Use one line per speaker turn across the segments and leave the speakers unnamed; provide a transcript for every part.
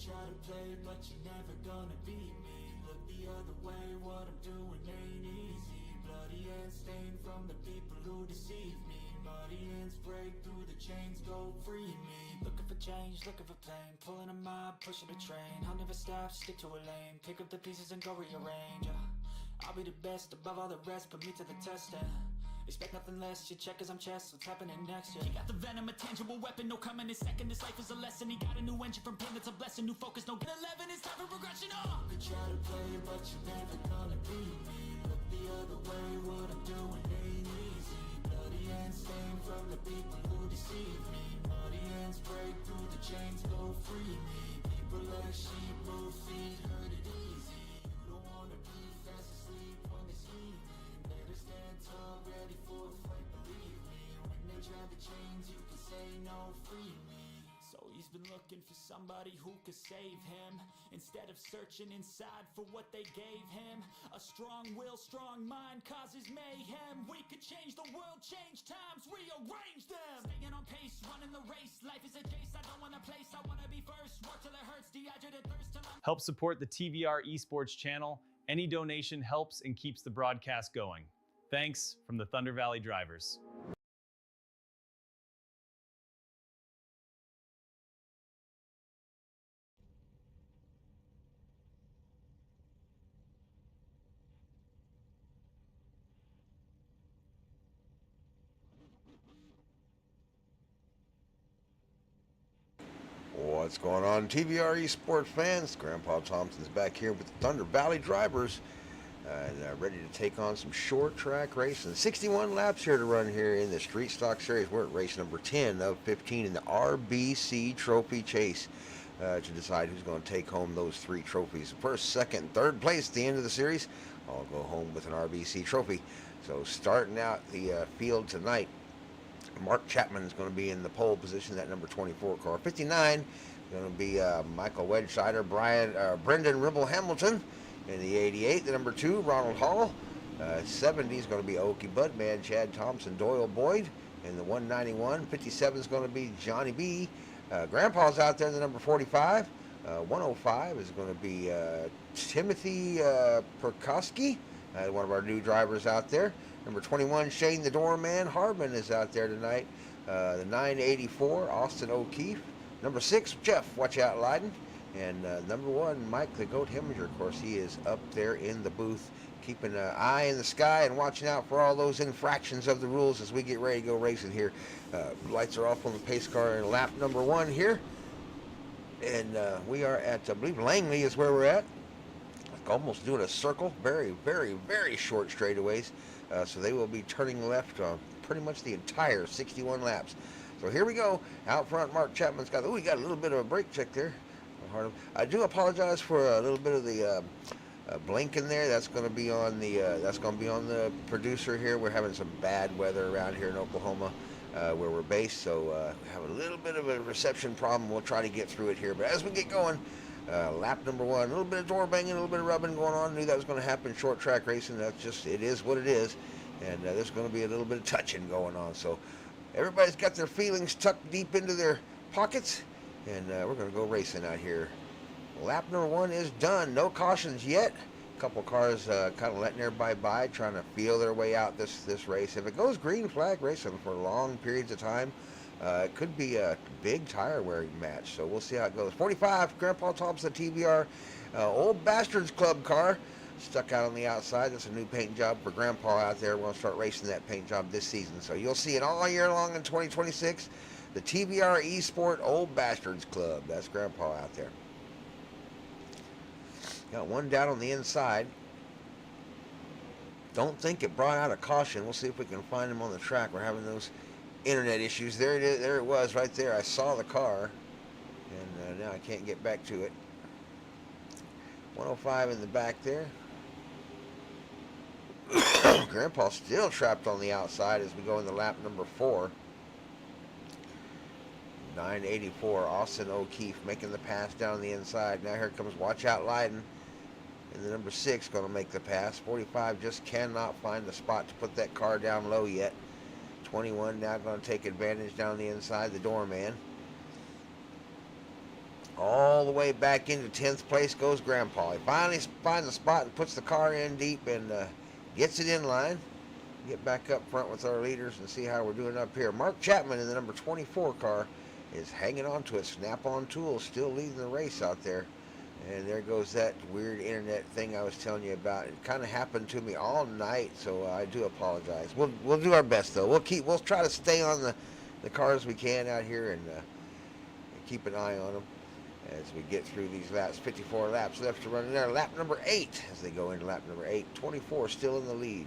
try to play, but you're never gonna beat me. Look the other way, what I'm doing ain't easy. Bloody hands stained from the people who deceive me. Muddy hands break through the chains, go free me. Looking for change, looking for pain, pulling a mob, pushing a train. I'll never stop, stick to a lane, pick up the pieces and go rearrange. I'll be the best above all the rest, put me to the test and expect nothing less. Your check as I'm chess, what's happening next? Yeah. He got the venom, a tangible weapon, no coming in second. This life is a lesson. He got a new engine from pain, that's a blessing. New focus, no get 11. It's time for progression. You could try to play, but you're never gonna beat me. Look the other way, what I'm doing ain't easy. Bloody hands stained from the people who deceive me. Muddy hands break through the chains, go free me. People like sheep, move feet, hurt it easy. You don't wanna be fast asleep when they scheming. Better stand tall, ready for a fight, believe me. When they try the chains, you can say no, free me. So he's been looking for somebody who could save him, instead of searching inside for what they gave him. A strong will, strong mind causes mayhem. We could change the world, change times, rearrange them. Staying on pace, running the race. Life is a chase, I don't want a place. I want to be first, work till it hurts, dehydrated thirst till I'm...
Help support the TVR Esports channel. Any donation helps and keeps the broadcast going. Thanks from the Thunder Valley Drivers.
What's going on, TVR Esports fans? Grandpa Thompson's back here with the Thunder Valley Drivers, ready to take on some short track racing. 61 laps here to run here in the Street Stock Series. We're at race number 10 of 15 in the RBC Trophy Chase to decide who's going to take home those 3 trophies. First, second, third place at the end of the series, I'll go home with an RBC trophy. So starting out the field tonight, Mark Chapman is going to be in the pole position, that number 24 car. 59 going to be Michael Wedgesider, Brendan Ribble Hamilton. In the 88, the number 2, Ronald Hall. 70 is going to be Okie Budman, Chad Thompson, Doyle Boyd. In the 191, 57 is going to be Johnny B. Grandpa's out there in the number 45. 105 is going to be Timothy Perkowski, one of our new drivers out there. Number 21, Shane the Doorman Hardman is out there tonight. The 984, Austin O'Keefe. Number 6, Jeff, watch out, Leiden. And number 1, Mike the Goat Heminger. Of course, he is up there in the booth, keeping an eye in the sky and watching out for all those infractions of the rules as we get ready to go racing here. Lights are off on the pace car in lap number 1 here. And we are at, I believe Langley is where we're at. Almost doing a circle, very, very, very short straightaways. So they will be turning left on pretty much the entire 61 laps. So here we go. Out front, Mark Chapman's got, we got a little bit of a brake check there. I do apologize for a little bit of the blink in there. That's going to be on the producer here. We're having some bad weather around here in Oklahoma, where we're based. So we have a little bit of a reception problem. We'll try to get through it here. But as we get going, lap number 1, a little bit of door banging, a little bit of rubbing going on. Knew that was going to happen. Short track racing. That's just, it is what it is. And there's going to be a little bit of touching going on. So everybody's got their feelings tucked deep into their pockets. And we're going to go racing out here. Lap number 1 is done. No cautions yet. A couple cars kind of letting everybody by, trying to feel their way out this race. If it goes green flag racing for long periods of time, it could be a big tire wearing match. So we'll see how it goes. 45, Grandpa Thompson TVR, Old Bastards Club car. Stuck out on the outside. That's a new paint job for Grandpa out there. We're going to start racing that paint job this season. So you'll see it all year long in 2026. The TVR Esports Old Bastards Club. That's Grandpa out there. Got one down on the inside. Don't think it brought out a caution. We'll see if we can find him on the track. We're having those internet issues. There it is. There it was right there. I saw the car. And now I can't get back to it. 105 in the back there. Grandpa still trapped on the outside as we go into lap number 4. 984, Austin O'Keefe making the pass down the inside. Now here comes Watch Out Leiden. And the number 6 going to make the pass. 45 just cannot find the spot to put that car down low yet. 21 now going to take advantage down the inside, the doorman. All the way back into 10th place goes Grandpa. He finally finds a spot and puts the car in deep and gets it in line. Get back up front with our leaders and see how we're doing up here. Mark Chapman in the number 24 car is hanging on to it. Snap-on Tools still leading the race out there. And there goes that weird internet thing I was telling you about. It kind of happened to me all night, so I do apologize. We'll do our best though. We'll try to stay on the cars we can out here and keep an eye on them as we get through these laps. 54 laps left to run in there. Lap number 8 as they go into lap number 8. 24 still in the lead.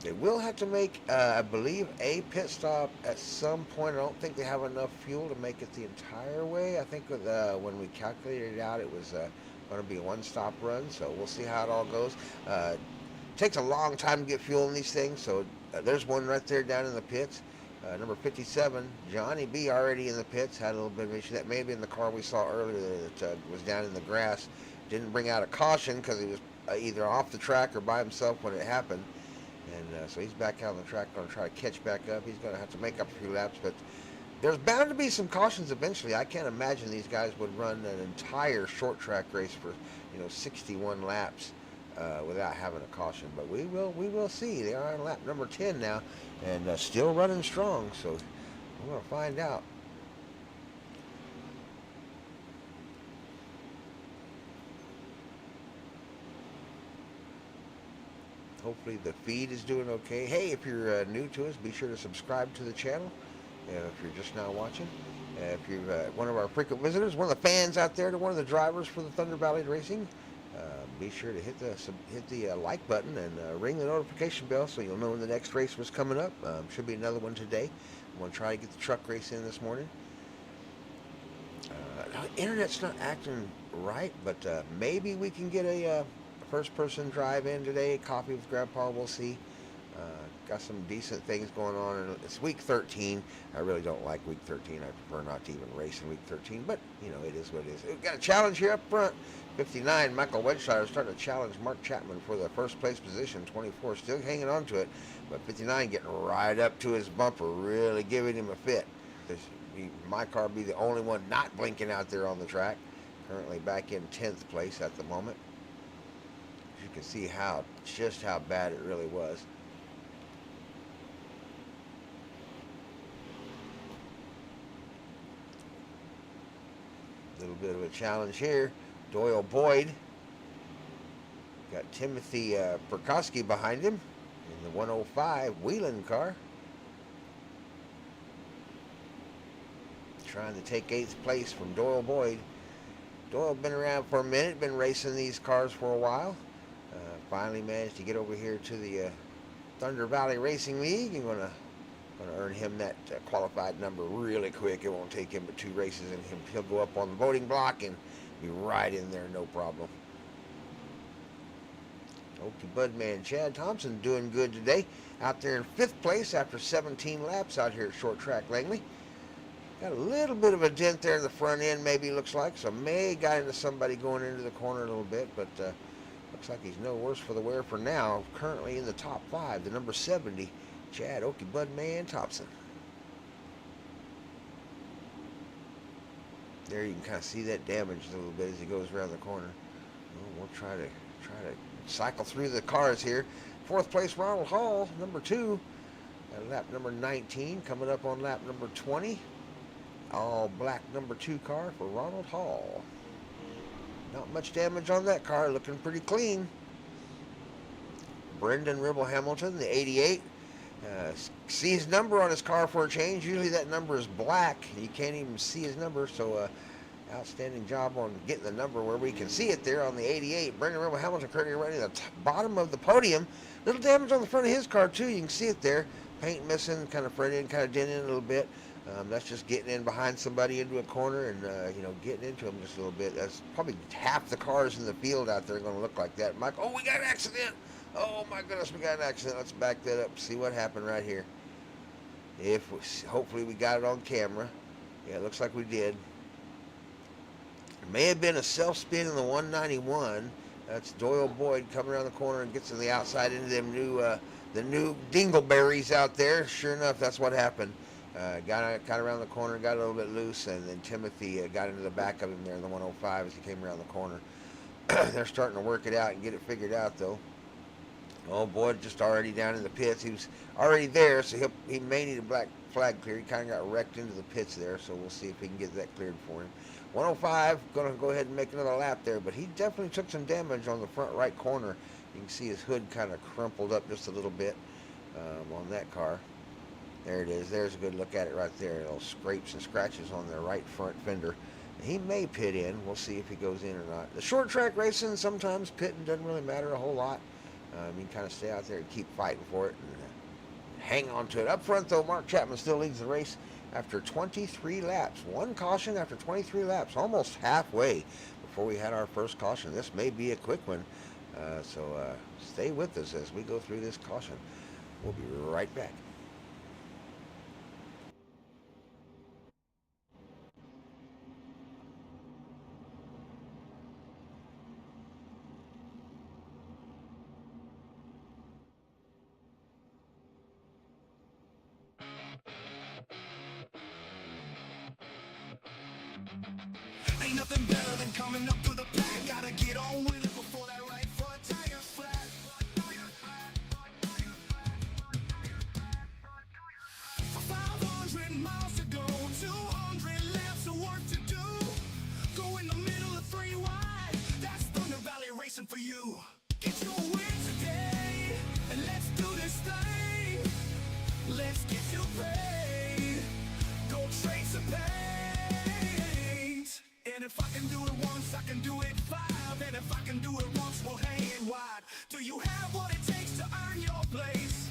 They will have to make, I believe, a pit stop at some point. I don't think they have enough fuel to make it the entire way. I think when we calculated it out, it was going to be a one-stop run, so we'll see how it all goes. Takes a long time to get fuel in these things, so there's one right there down in the pits. Number 57, Johnny B, already in the pits. Had a little bit of issue. That may have been the car we saw earlier that was down in the grass. Didn't bring out a caution because he was either off the track or by himself when it happened. And so he's back out on the track, going to try to catch back up. He's going to have to make up a few laps, but there's bound to be some cautions eventually. I can't imagine these guys would run an entire short track race for 61 laps without having a caution. But we will see. They are on lap number 10 now, and still running strong. So we're going to find out. Hopefully the feed is doing okay. Hey, if you're new to us, be sure to subscribe to the channel. If you're just now watching, if you're one of our frequent visitors, one of the fans out there, to one of the drivers for the Thunder Valley Racing, be sure to hit the like button and ring the notification bell so you'll know when the next race was coming up. Should be another one today. I'm going to try to get the truck race in this morning. Internet's not acting right, but maybe we can get a first-person drive in today. Coffee with Grandpa, we'll see. Got some decent things going on. And it's week 13. I really don't like week 13. I prefer not to even race in week 13, but it is what it is. We've got a challenge here up front. 59, Michael Wedgshire starting to challenge Mark Chapman for the first place position. 24 still hanging on to it, but 59 getting right up to his bumper, really giving him a fit. My car be the only one not blinking out there on the track. Currently back in 10th place at the moment. You can see just how bad it really was. A little bit of a challenge here. Doyle Boyd. Got Timothy Perkowski behind him in the 105 Wheelan car. Trying to take 8th place from Doyle Boyd. Doyle been around for a minute, been racing these cars for a while. Finally managed to get over here to the Thunder Valley Racing League. I'm going to earn him that qualified number really quick. It won't take him but 2 races, and he'll go up on the voting block and be right in there, no problem. Okie Budman Chad Thompson doing good today. Out there in 5th place after 17 laps out here at Short Track Langley. Got a little bit of a dent there in the front end, maybe looks like. So may got into somebody going into the corner a little bit, but looks like he's no worse for the wear for now. Currently in the top 5, the number 70, Chad Okie Budman Thompson. There you can kind of see that damage a little bit as he goes around the corner. We'll try to cycle through the cars here. 4th place, Ronald Hall, number 2. At lap number 19, coming up on lap number 20. All black number 2 car for Ronald Hall. Not much damage on that car, looking pretty clean. Brendan Ribble Hamilton, the 88. See his number on his car for a change. Usually that number is black. You can't even see his number, so outstanding job on getting the number where we can see it there on the 88. Brendan Ribble Hamilton currently running at the bottom of the podium. Little damage on the front of his car too. You can see it there. Paint missing, kind of front end, kind of dented a little bit. That's just getting in behind somebody into a corner and getting into them just a little bit. That's probably half the cars in the field out there are going to look like that. Mike, we got an accident. Oh my goodness, we got an accident. Let's back that up. See what happened right here. Hopefully we got it on camera. Yeah, it looks like we did. It may have been a self-spin in the 191. That's Doyle Boyd coming around the corner and gets to the outside into them the new dingleberries out there. Sure enough, that's what happened. got around the corner, got a little bit loose, and then Timothy got into the back of him there in the 105 as he came around the corner. They're starting to work it out and get it figured out, though. Oh boy, just already down in the pits. He was already there, so he may need a black flag clear. He kind of got wrecked into the pits there, so we'll see if we can get that cleared for him. 105, going to go ahead and make another lap there, but he definitely took some damage on the front right corner. You can see his hood kind of crumpled up just a little bit on that car. There it is. There's a good look at it right there. Little scrapes and scratches on the right front fender. He may pit in. We'll see if he goes in or not. The short track racing, sometimes pitting doesn't really matter a whole lot. You can kind of stay out there and keep fighting for it and hang on to it. Up front, though, Mark Chapman still leads the race after 23 laps. One caution after 23 laps, almost halfway before we had our first caution. This may be a quick one, so stay with us as we go through this caution. We'll be right back.
Ain't nothing better than coming up to the pack. Gotta get on with it before that right front tire's flat. 500 miles to go, 200 laps of work to do. Go in the middle of 3 wide. That's Thunder Valley racing for you. Get your win today, and let's do this thing. Let's get you paid. Go trade some paint. And if I can do it once, I can do it 5. And if I can do it once, we'll hang it wide. Do you have what it takes to earn your place?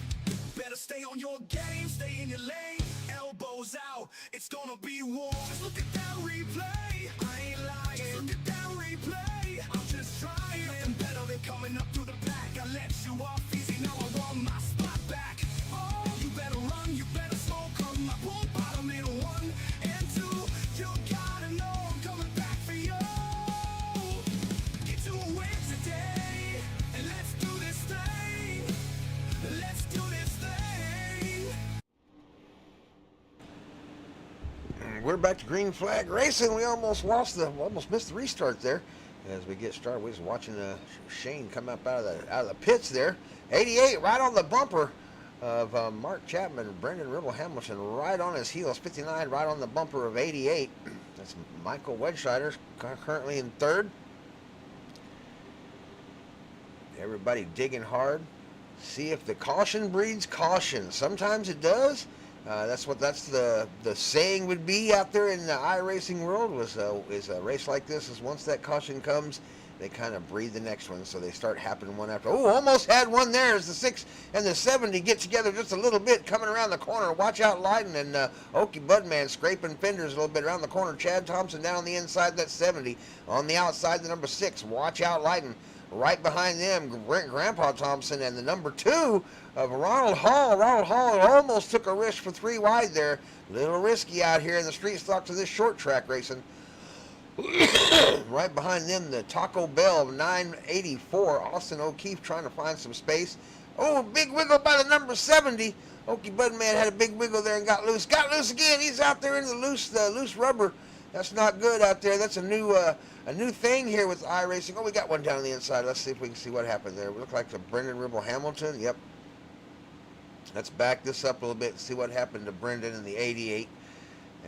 Better stay on your game, stay in your lane. Elbows out, it's gonna be war. Just look at that replay, I ain't lying. Just look at that replay, I'm just trying. Nothing better than coming up through the pack. I let you off easy, now I want my spot back. Oh, you better run, you better smoke 'em. I won't bottom in 1 and 2. You gotta know I'm coming back for you. Get to a win today, and let's do this thing. Let's do this thing.
We're back to green flag racing. We almost missed the restart there. As we get started, we're just watching Shane come up out of the pits there. 88 right on the bumper of Mark Chapman. Brendan Ribble Hamilton right on his heels. 59 right on the bumper of 88. That's Michael Wedscheider currently in third. Everybody digging hard. See if the caution breeds caution. Sometimes it does. That's the saying would be out there in the iRacing world. Is a race like this is once that caution comes, they kind of breed the next one, so they start happening one after. Oh, almost had one there as the 6 and the 70 get together just a little bit coming around the corner. Watch out, Leiden and Okie Budman scraping fenders a little bit around the corner. Chad Thompson down on the inside, that 70. On the outside, the number 6. Watch out, Leiden. Right behind them, Grandpa Thompson and the number 2 of Ronald Hall. Ronald Hall almost took a risk for 3 wide there. A little risky out here in the street stocks of this short track racing. Right behind them, the Taco Bell 984. Austin O'Keefe trying to find some space. Oh, big wiggle by the number 70. Okie Budman had a big wiggle there and got loose. Got loose again. He's out there in the loose rubber. That's not good out there. That's a new thing here with iRacing. Oh, we got one down on the inside. Let's see if we can see what happened there. It looked like the Brendan Ribble Hamilton. Yep. Let's back this up a little bit and see what happened to Brendan in the 88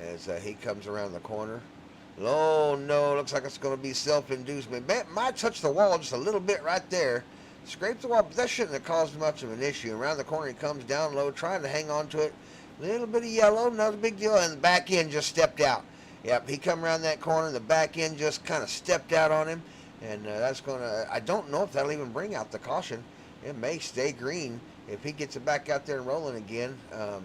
as he comes around the corner. Oh, no. Looks like it's going to be self-inducement. Might touch the wall just a little bit right there. Scraped the wall, but that shouldn't have caused much of an issue. Around the corner, he comes down low, trying to hang on to it. A little bit of yellow, not a big deal, and the back end just stepped out. Yep, he come around that corner, the back end just kind of stepped out on him, and that's going to, I don't know if that'll even bring out the caution. It may stay green if he gets it back out there and rolling again.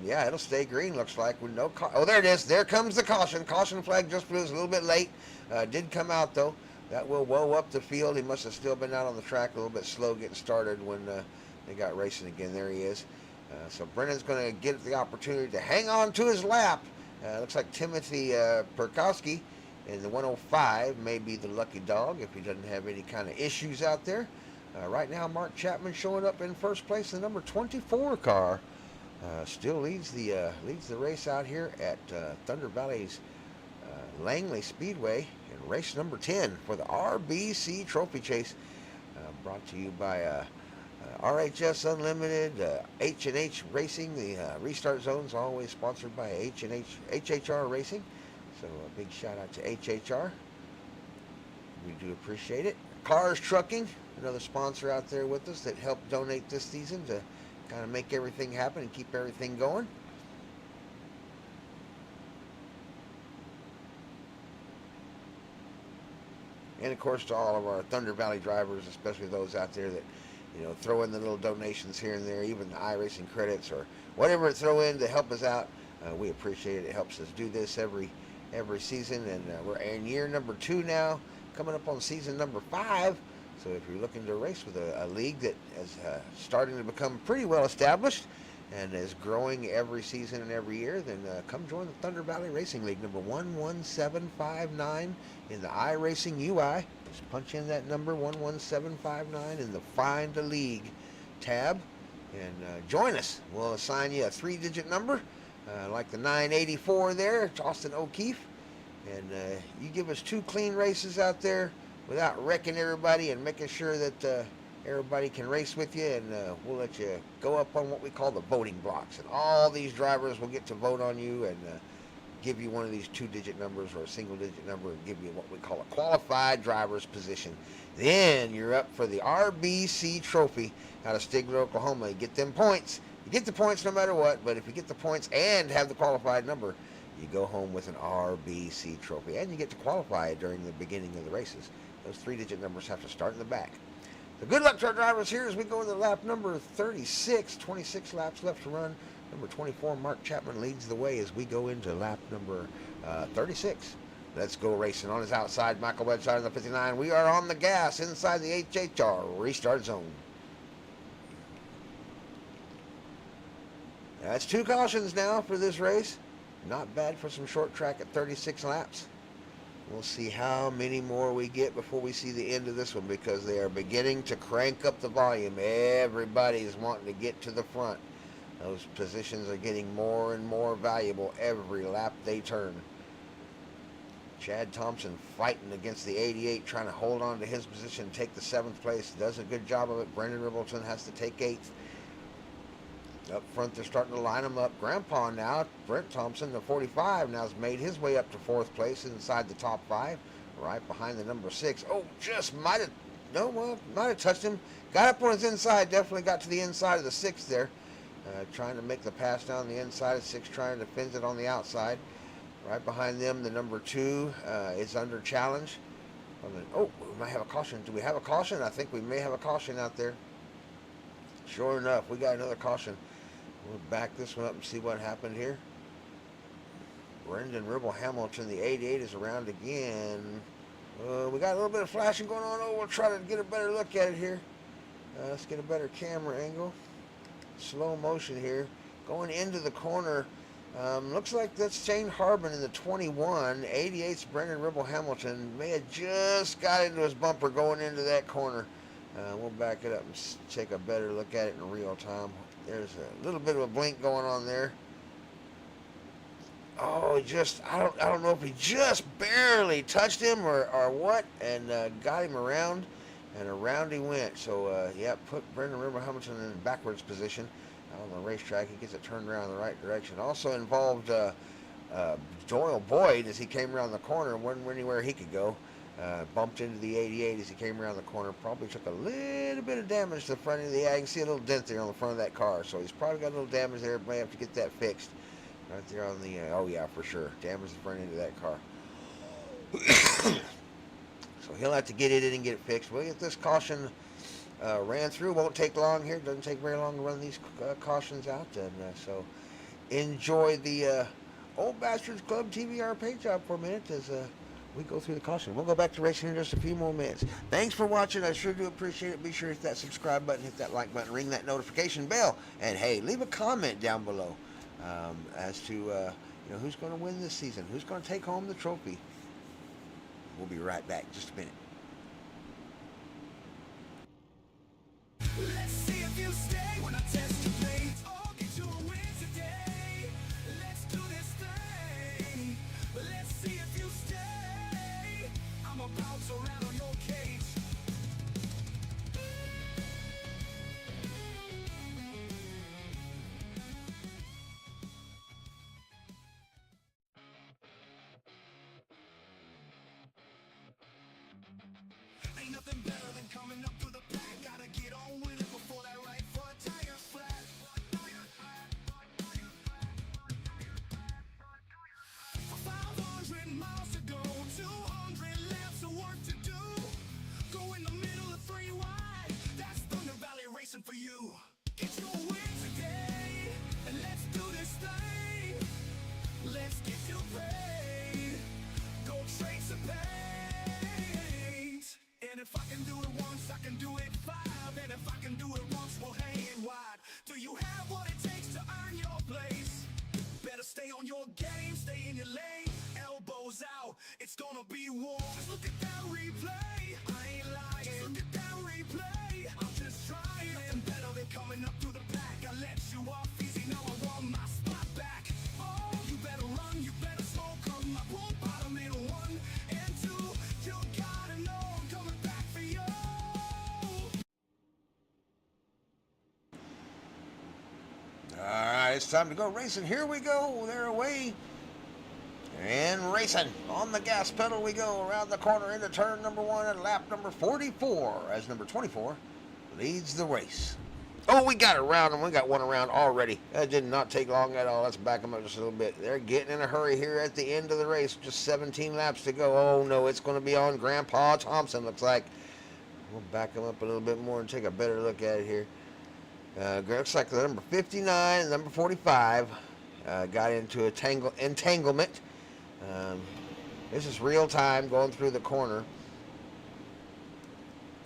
Yeah, it'll stay green, looks like, with no oh, there it is. There comes the caution. Caution flag just blew. It was a little bit late. Did come out, though. That will woe up the field. He must have still been out on the track a little bit slow getting started when they got racing again. There he is. So Brendan's going to get the opportunity to hang on to his lap. Looks like Timothy Perkowski in the 105 may be the lucky dog if he doesn't have any kind of issues out there. Right now, Mark Chapman showing up in first place, the number 24 car still leads the race out here at Thunder Valley's Langley Speedway in race number 10 for the RBC Trophy Chase, brought to you by RHS Unlimited, H&H Racing. The restart zone's always sponsored by HHR Racing, so a big shout out to HHR. We do appreciate it. Cars Trucking, another sponsor out there with us that helped donate this season to kind of make everything happen and keep everything going. And of course to all of our Thunder Valley drivers, especially those out there that, you know, throw in the little donations here and there, even the iRacing credits or whatever throw in to help us out. We appreciate it. It helps us do this every season, and we're in year number 2 now, coming up on season number 5. So if you're looking to race with a league that is starting to become pretty well established and is growing every season and every year, then come join the Thunder Valley Racing League, number 11759 in the iRacing UI. Just punch in that number, 11759, in the Find a League tab, and join us. We'll assign you a 3-digit number, like the 984 there. It's Austin O'Keefe. And you give us 2 clean races out there without wrecking everybody and making sure that everybody can race with you, and we'll let you go up on what we call the voting blocks. And all these drivers will get to vote on you and give you one of these 2-digit numbers or a single-digit number and give you what we call a qualified driver's position. Then you're up for the RBC Trophy out of Stigler, Oklahoma. You get them points. You get the points no matter what, but if you get the points and have the qualified number, you go home with an RBC Trophy, and you get to qualify during the beginning of the races. Those 3-digit numbers have to start in the back. So good luck to our drivers here as we go to lap number 36. 26 laps left to run. Number 24, Mark Chapman, leads the way as we go into lap number 36. Let's go racing. On his outside, Michael Bedside in the 59. We are on the gas inside the HHR restart zone. That's 2 cautions now for this race. Not bad for some short track at 36 laps. We'll see how many more we get before we see the end of this one, because they are beginning to crank up the volume. Everybody's wanting to get to the front. Those positions are getting more and more valuable every lap they turn. Chad Thompson fighting against the 88, trying to hold on to his position, take the 7th place. Does a good job of it. Brendan Ribbleton has to take 8th. Up front, they're starting to line them up. Grandpa now, Brent Thompson, the 45, now has made his way up to 4th place inside the top 5, right behind the number 6. Oh, just might have touched him. Got up on his inside, definitely got to the inside of the 6 there. Trying to make the pass down the inside of 6, trying to fence it on the outside. Right behind them, the number 2 is under challenge. Oh, we might have a caution. Do we have a caution? I think we may have a caution out there. Sure enough, we got another caution. We'll back this one up and see what happened here. Brendan Ribble Hamilton, the 88, is around again. We got a little bit of flashing going on. Oh, we'll try to get a better look at it here. Let's get a better camera angle. Slow motion here. Going into the corner. Looks like that's Shane Harbin in the 21. 88's Brendan Ribble Hamilton. May have just got into his bumper going into that corner. We'll back it up and take a better look at it in real time. There's a little bit of a blink going on there. Oh, I don't know if he just barely touched him or what, and got him around, and around he went. So, yeah, put Brendan Ribble Hamilton in backwards position on the racetrack. He gets it turned around in the right direction. Also involved Doyle Boyd as he came around the corner. Wasn't anywhere he could go. Bumped into the 88 as he came around the corner. Probably took a little bit of damage to the front of the. I can see a little dent there on the front of that car. So he's probably got a little damage there. May have to get that fixed. Right there on the. Oh yeah, for sure. Damage the front end of that car. So he'll have to get it in and get it fixed. We'll get this caution ran through. Won't take long here. Doesn't take very long to run these cautions out. And so enjoy the Old Bastards Club TVR paint job for a minute as we go through the caution. We'll go back to racing in just a few more minutes. Thanks for watching. I sure do appreciate it. Be sure to hit that subscribe button, hit that like button, ring that notification bell, and hey, leave a comment down below as to who's going to win this season, who's going to take home the trophy. We'll be right back. Just a minute.
Let's see if you stay when I test your blades. I'll get you a win.
it's time to go racing. Here we go. They're away. And racing. On the gas pedal we go. Around the corner into turn number 1 at lap number 44. As number 24 leads the race. Oh, we got it around, and we got one around already. That did not take long at all. Let's back them up just a little bit. They're getting in a hurry here at the end of the race. Just 17 laps to go. Oh, no, it's going to be on Grandpa Thompson, looks like. We'll back them up a little bit more and take a better look at it here. Looks like the number 59 and number 45 got into entanglement. This is real time going through the corner.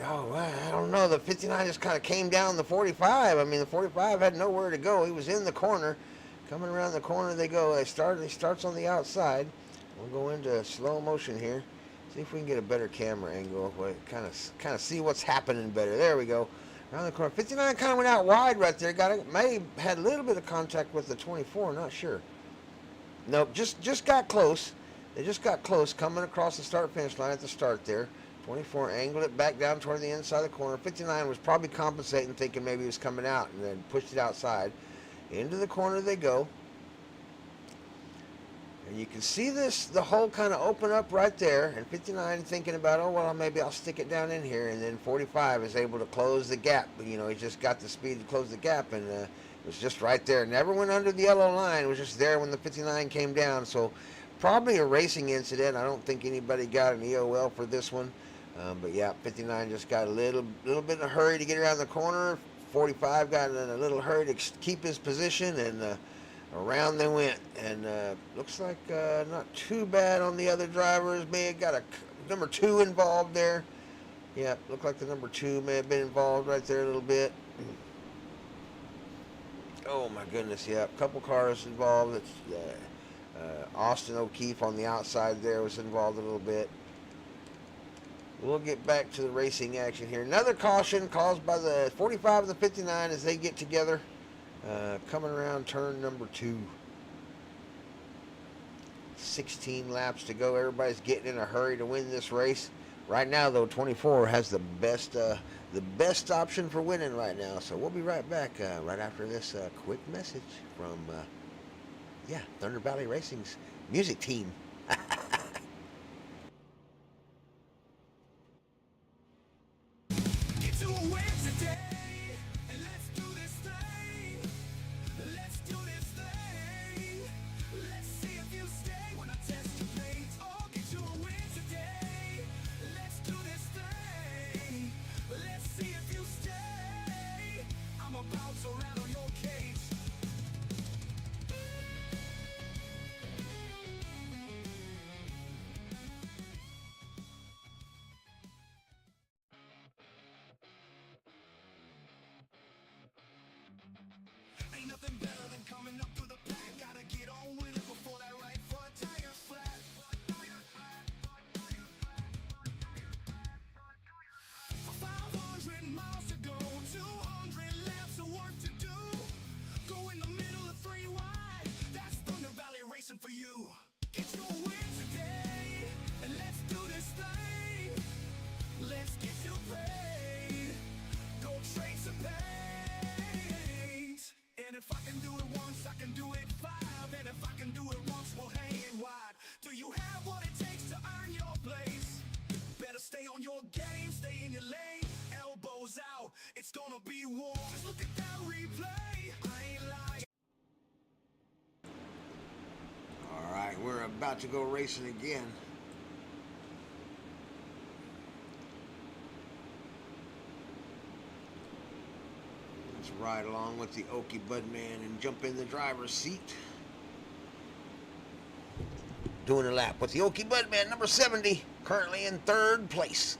Oh, I don't know. The 59 just kind of came down the 45. I mean, the 45 had nowhere to go. He was in the corner. Coming around the corner they go. He starts on the outside. We'll go into slow motion here. See if we can get a better camera angle. Kind of see what's happening better. There we go. Around the corner. 59 kind of went out wide right there. May have had a little bit of contact with the 24. Not sure. Nope. Just got close. They just got close coming across the start-finish line at the start there. 24 angled it back down toward the inside of the corner. 59 was probably compensating, thinking maybe he was coming out, and then pushed it outside. Into the corner they go. And you can see the hole kind of open up right there. And 59 thinking about, oh, well, maybe I'll stick it down in here. And then 45 is able to close the gap. But, you know, he just got the speed to close the gap, and it was just right there. Never went under the yellow line. It was just there when the 59 came down. So probably a racing incident. I don't think anybody got an EOL for this one. But yeah, 59 just got a little bit in a hurry to get around the corner. 45 got in a little hurry to keep his position, and around they went. And looks like not too bad on the other drivers. May have got a number 2 involved there. Yeah, looked like the number 2 may have been involved right there a little bit. Oh my goodness, yeah, a couple cars involved. It's Austin O'Keefe on the outside there was involved a little bit. We'll get back to the racing action here. Another caution caused by the 45 and the 59 as they get together. Coming around turn number 2. 16 laps to go. Everybody's getting in a hurry to win this race. Right now, though, 24 has the best option for winning right now. So we'll be right back right after this quick message from, Thunder Valley Racing's music team.
Nothing better than coming up through the pack. Gotta get on with it before that right front tire flat. 500 miles to go, 200 laps of work to do. Go in the middle of 3 wide. That's Thunder Valley Racing for you. Get your win today, and let's do this thing. Let's get you paid. Go trade some paint. And if I can do it once, I can do it 5. And if I can do it once, we'll hang it wide. Do you have what it takes to earn your place? Better stay on your game, stay in your lane. Elbows out, it's gonna be war. Just look at that replay. I ain't lying.
All right, we're about to go racing again. Let's ride along with the Okie Budman and jump in the driver's seat. Doing a lap with the Okie Budman, number 70, currently in 3rd place.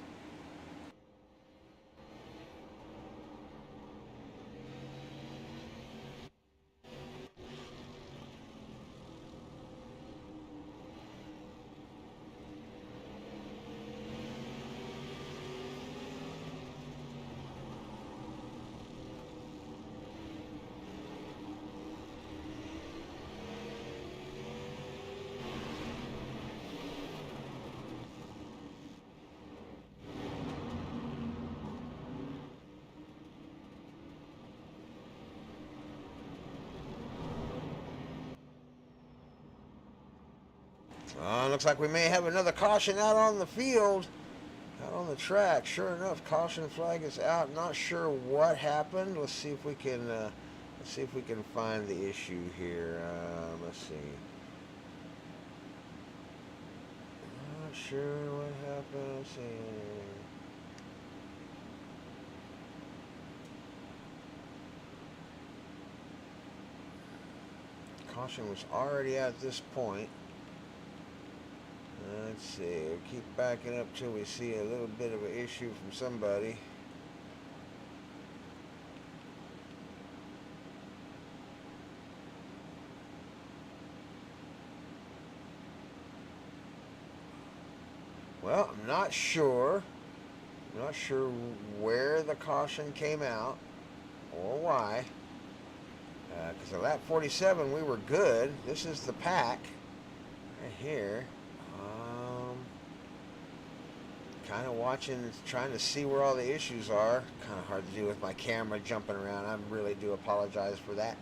Looks like we may have another caution out on the field, out on the track. Sure enough, caution flag is out. Not sure what happened. Let's see if we can find the issue here. Let's see. Not sure what happened. Let's see. Caution was already at this point. Let's see. We'll keep backing up till we see a little bit of an issue from somebody. Well, I'm not sure. Not sure where the caution came out or why. Because at lap 47 we were good. This is the pack right here. Kind of watching, trying to see where all the issues are. Kind of hard to do with my camera jumping around. I really do apologize for that.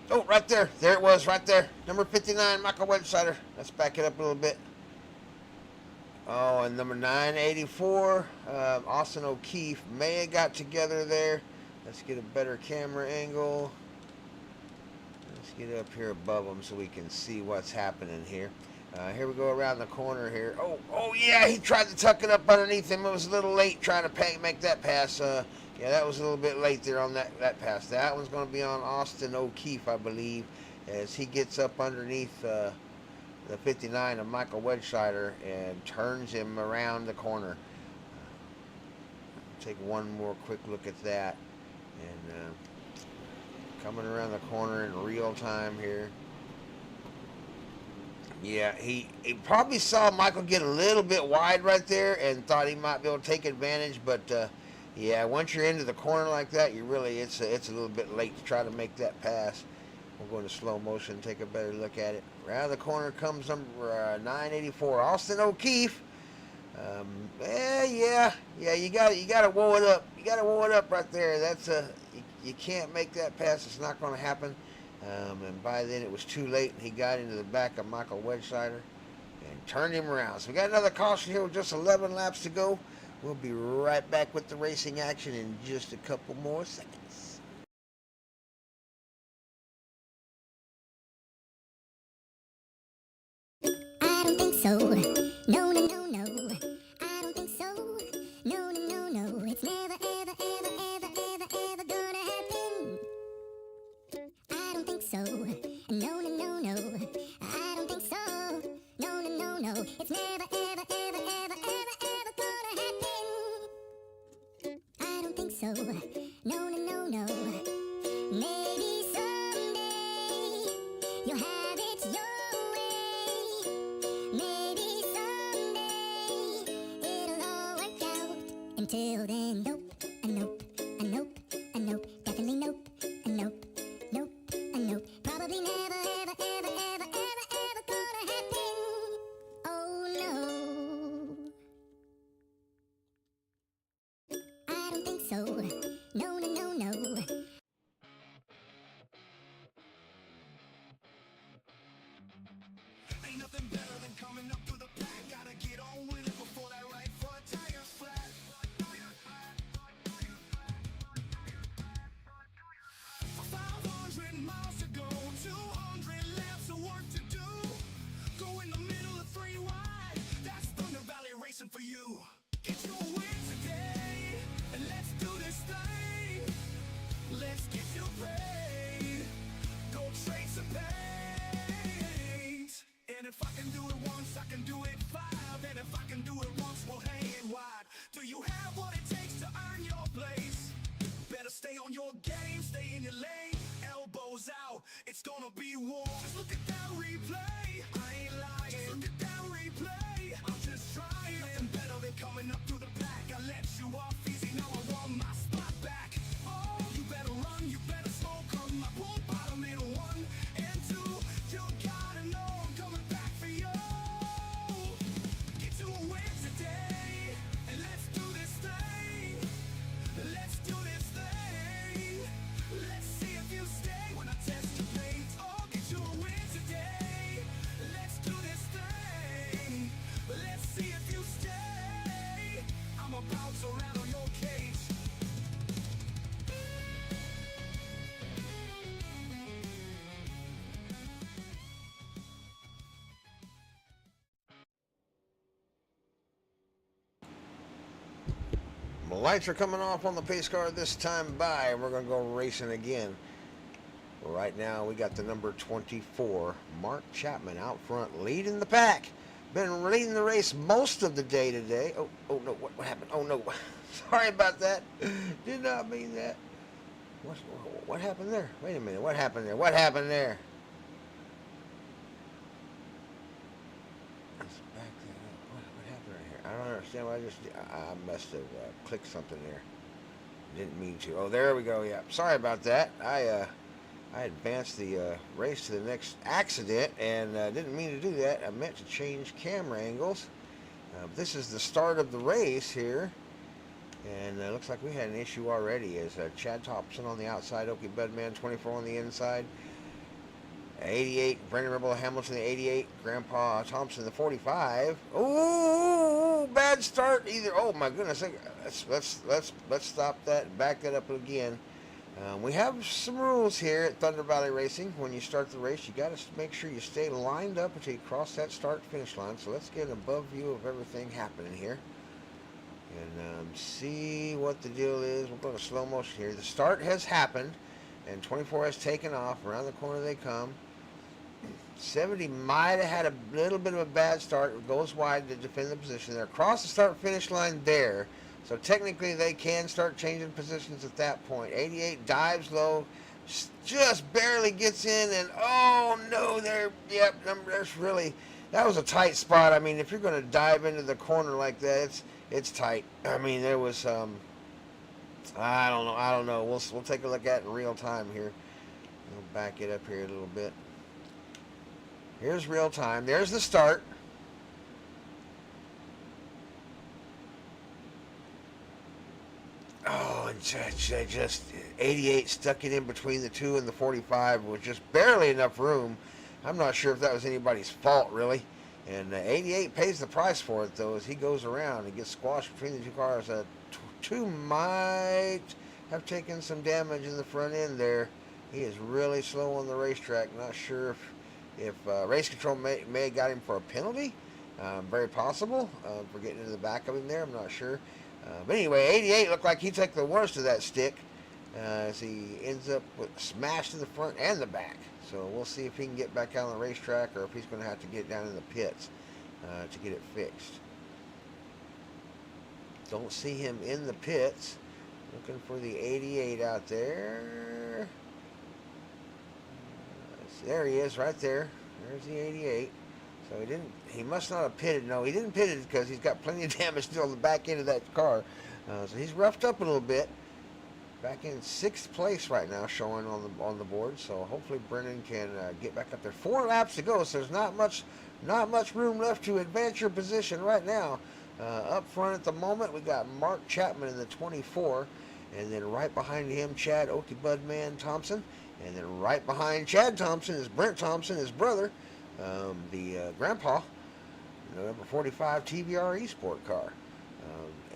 Oh, right there. There it was, right there. Number 59, Michael Wedsider. Let's back it up a little bit. Oh, and number 984, Austin O'Keefe may have got together there. Let's get a better camera angle. Let's get up here above them so we can see what's happening here. Here we go around the corner here. Oh yeah, he tried to tuck it up underneath him. It was a little late trying to make that pass. Yeah, that was a little bit late there on that pass. That one's going to be on Austin O'Keefe, I believe, as he gets up underneath the 59 of Michael Wedsider and turns him around the corner. Take one more quick look at that. And coming around the corner in real time here. Yeah, he probably saw Michael get a little bit wide right there and thought he might be able to take advantage. But yeah, once you're into the corner like that, it's a little bit late to try to make that pass. We'll go into slow motion and take a better look at it. Around the corner comes number 984, Austin O'Keefe. Yeah, you got to whoa it up. You got to whoa it up right there. That's you can't make that pass. It's not going to happen. And by then it was too late, and he got into the back of Michael Wedsider and turned him around. So we got another caution here with just 11 laps to go. We'll be right back with the racing action in just a couple more seconds.
I don't think so. No, no, no, no. I don't think so. No, no, no, no. It's never, ever, ever, ever, ever, ever gonna happen. I don't think so. No, no, no, no. I don't think so. No, no, no, no. It's never, ever, ever, ever, ever, ever gonna happen. I don't think so. No, no, no, no. Maybe someday you'll have it your way. Maybe someday it'll all work out. Until then, nope, a nope, a nope, a nope, definitely nope, a nope, nope, a nope. Probably never, ever, ever, ever, ever, ever gonna happen. Oh no. I don't think so. No, no, no, no.
Ain't nothing better than coming up through the pack. Gotta get on with it before that right foot tires flat. 500 miles to go, 200 laps of work to do. Go in the middle of 3 wide. That's Thunder Valley racing for you. Get your win today, and let's do this stuff.
The lights are coming off on the pace car this time by. We're going to go racing again. Right now, we got the number 24, Mark Chapman, out front, leading the pack. Been leading the race most of the day today. Oh no, what happened? Oh, no. Sorry about that. Did not mean that. What happened there? Wait a minute. What happened there? What happened there? Let's back that up. What happened right here? I don't understand what I must have clicked something there. Didn't mean to. Oh, there we go. Yeah. Sorry about that. I advanced the race to the next accident and didn't mean to do that. I meant to change camera angles. This is the start of the race here. And it looks like we had an issue already as Chad Thompson on the outside, Okie Budman 24 on the inside. 88, Brendan Rebel Hamilton the 88, Grandpa Thompson the 45. Ooh, bad start either. Oh my goodness, let's stop that and back that up again. We have some rules here at Thunder Valley Racing. When you start the race, you got to make sure you stay lined up until you cross that start-finish line. So let's get an above view of everything happening here and see what the deal is. We'll go to slow motion here. The start has happened, and 24 has taken off. Around the corner they come. 70 might have had a little bit of a bad start. It goes wide to defend the position there. Across the start-finish line there. So technically they can start changing positions at that point. 88 dives low, just barely gets in, and oh no, that was a tight spot. I mean, if you're going to dive into the corner like that, it's tight. I mean, there was I don't know. We'll take a look at it in real time here. We'll back it up here a little bit. Here's real time. There's the start. Oh, and just 88 stuck it in between the 2 and the 45 with just barely enough room. I'm not sure if that was anybody's fault, really. And 88 pays the price for it, though, as he goes around and gets squashed between the two cars. 2 might have taken some damage in the front end there. He is really slow on the racetrack. Not sure if race control may have got him for a penalty. Very possible for getting into the back of him there. I'm not sure. But anyway, 88 looked like he took the worst of that stick as he ends up smashed in the front and the back. So we'll see if he can get back out on the racetrack or if he's going to have to get down in the pits to get it fixed. Don't see him in the pits. Looking for the 88 out there. There he is right there. There's the 88. So he must not have pitted. No, he didn't pit it because he's got plenty of damage still on the back end of that car. So he's roughed up a little bit. Back in 6th place right now, showing on the board. So hopefully Brennan can get back up there. 4 laps to go, so there's not much room left to advance your position right now. Up front at the moment, we got Mark Chapman in the 24, and then right behind him, Chad Okie Budman Thompson, and then right behind Chad Thompson is Brent Thompson, his brother. The grandpa, number 45 TVR-Esports car.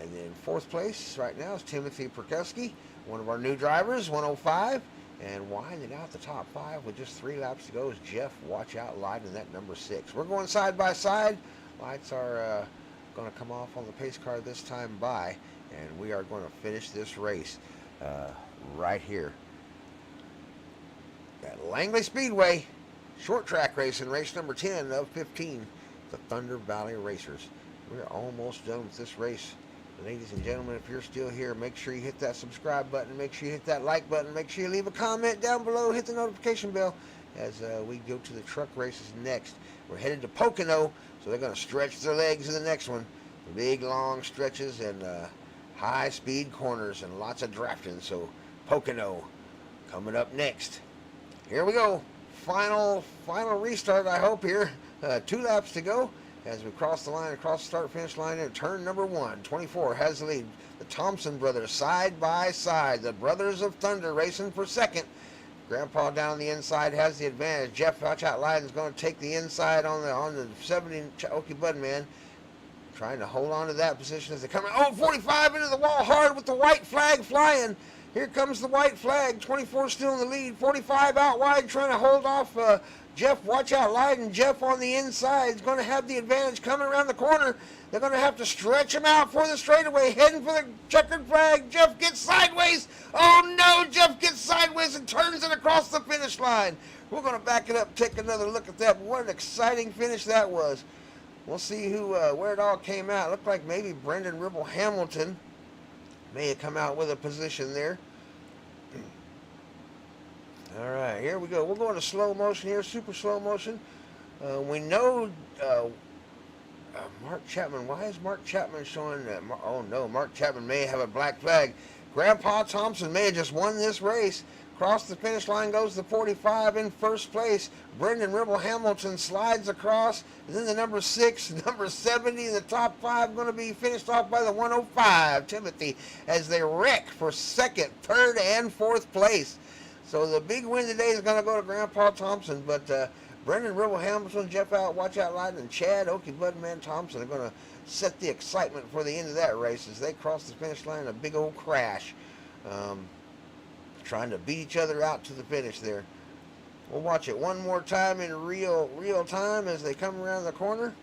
And then 4th place right now is Timothy Perkowski, one of our new drivers, 105. And winding out the top 5 with just 3 laps to go is Jeff Watch Out Light in that number 6. We're going side by side. Lights are going to come off on the pace car this time by, and we are going to finish this race right here at Langley Speedway. Short track racing, race number 10 of 15, the Thunder Valley Racers. We're almost done with this race. Ladies and gentlemen, if you're still here, make sure you hit that subscribe button, make sure you hit that like button, make sure you leave a comment down below, hit the notification bell as we go to the truck races next. We're headed to Pocono, so they're going to stretch their legs in the next one. Big, long stretches and high-speed corners and lots of drafting. So Pocono coming up next. Here we go. Final restart, I hope here. 2 laps to go as we cross the line, across the start-finish line in turn number 1. 24 has the lead. The Thompson brothers side by side. The Brothers of Thunder racing for 2nd. Grandpa down the inside has the advantage. Jeff Watch Out Light is going to take the inside on the 70 Okie Budman. Trying to hold on to that position as they come in. Oh, 45 into the wall hard with the white flag flying. Here comes the white flag. 24 still in the lead. 45 out wide trying to hold off Jeff. Watch out, Leiden. Jeff on the inside is going to have the advantage coming around the corner. They're going to have to stretch him out for the straightaway. Heading for the checkered flag. Jeff gets sideways. Oh no, Jeff gets sideways and turns it across the finish line. We're going to back it up, take another look at that. What an exciting finish that was. We'll see where it all came out. Looked like maybe Brendan Ribble Hamilton may have come out with a position there. All right, here we go. We're going to slow motion here, super slow motion. We know Mark Chapman. Why is Mark Chapman showing that? Oh no, Mark Chapman may have a black flag. Grandpa Thompson may have just won this race. Across the finish line goes the 45 in first place. Brendan Ribble Hamilton slides across. And then the number 6, number 70, the top 5 going to be finished off by the 105, Timothy, as they wreck for second, third, and fourth place. So the big win today is going to go to Grandpa Thompson. But Brendan Ribble Hamilton, Jeff Out, Watch Out Leiden, and Chad Okie Budman Thompson are going to set the excitement for the end of that race as they cross the finish line in a big old crash. Trying to beat each other out to the finish there. We'll watch it one more time in real time as they come around the corner.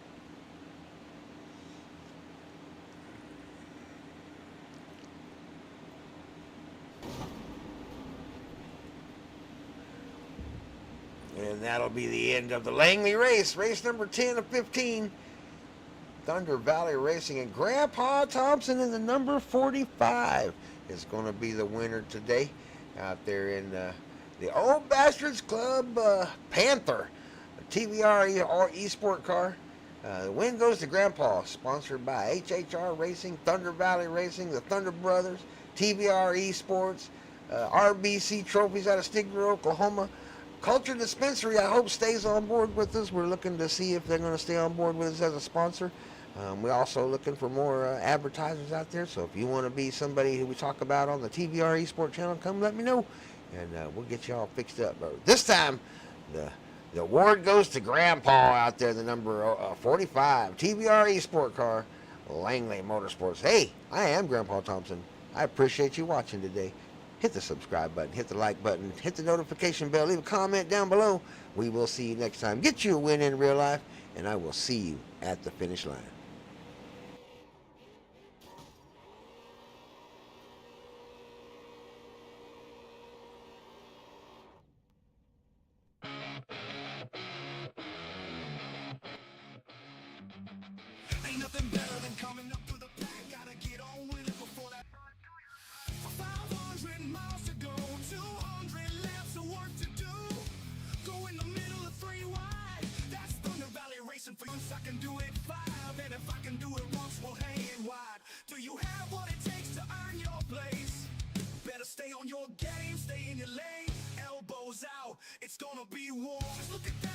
And that'll be the end of the Langley race. Race number 10 of 15. Thunder Valley Racing, and Grandpa Thompson in the number 45 is going to be the winner today out there in the Old Bastards Club Panther, a TVR-Esports car. The win goes to Grandpa, sponsored by HHR Racing, Thunder Valley Racing, the Thunder Brothers, TVR-Esports, RBC Trophies out of Stigler, Oklahoma. Culture Dispensary, I hope, stays on board with us. We're looking to see if they're going to stay on board with us as a sponsor. We're also looking for more advertisers out there. So if you want to be somebody who we talk about on the TVR-Esports channel, come let me know, and we'll get you all fixed up. But this time, the award goes to Grandpa out there, the number 45 TVR-Esports car, Langley Motorsports. Hey, I am Grandpa Thompson. I appreciate you watching today. Hit the subscribe button, hit the like button, hit the notification bell, leave a comment down below. We will see you next time. Get you a win in real life, and I will see you at the finish line.
Ain't nothing better than coming up through the pack. Gotta get on with it before that. 500 miles to go, 200 laps of work to do. Go in the middle of 3 wide. That's Thunder Valley Racing for once. I can do it 5, and if I can do it once, we'll hang it wide. Do you have what it takes to earn your place? Better stay on your game, stay in your lane. Elbows out, it's gonna be war. Just look at that.